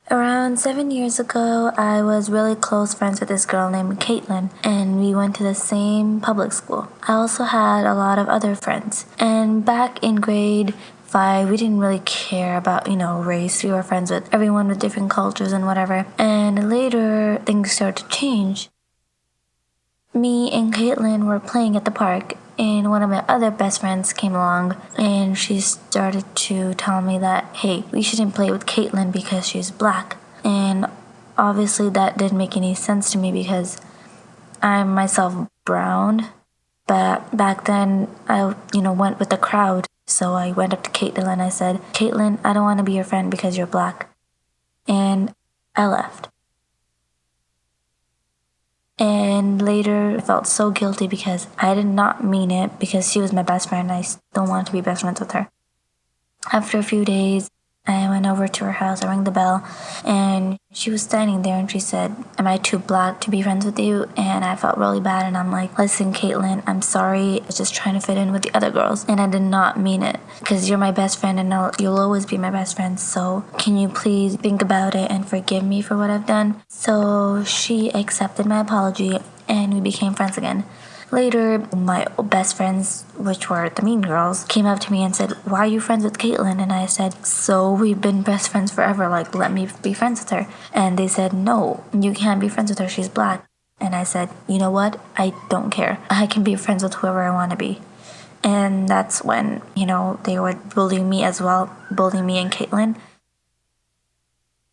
Around 7 years ago, I was really close friends with this girl named Caitlyn, and we went to the same public school. I also had a lot of other friends. And back in grade 5, we didn't really care about, race. We were friends with everyone with different cultures and whatever. And later, things started to change. Me and Caitlyn were playing at the park, and one of my other best friends came along, and she started to tell me that, hey, we shouldn't play with Caitlyn because she's black. And obviously, that didn't make any sense to me because I'm myself brown. But back then, I, went with the crowd. So I went up to Caitlyn and I said, Caitlyn, I don't want to be your friend because you're black. And I left. And later, I felt so guilty because I did not mean it because she was my best friend. I still wanted to be best friends with her. After a few days, I went over to her house, I rang the bell, and she was standing there and she said, am I too black to be friends with you? And I felt really bad and I'm like, listen, Caitlyn, I'm sorry. I was just trying to fit in with the other girls and I did not mean it because you're my best friend and you'll always be my best friend. So can you please think about it and forgive me for what I've done? So she accepted my apology and we became friends again. Later, my best friends, which were the mean girls, came up to me and said, why are you friends with Caitlyn? And I said, so we've been best friends forever, like, let me be friends with her. And they said, no, you can't be friends with her, she's black. And I said, you know what, I don't care. I can be friends with whoever I want to be. And that's when, they were bullying me as well, bullying me and Caitlyn.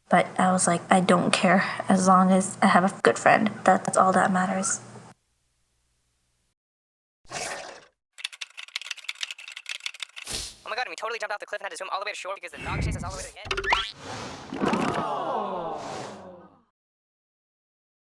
But I was like, I don't care, as long as I have a good friend. That's all that matters. Oh my god, and we totally jumped off the cliff and had to swim all the way to shore because the dog chased us all the way to the end.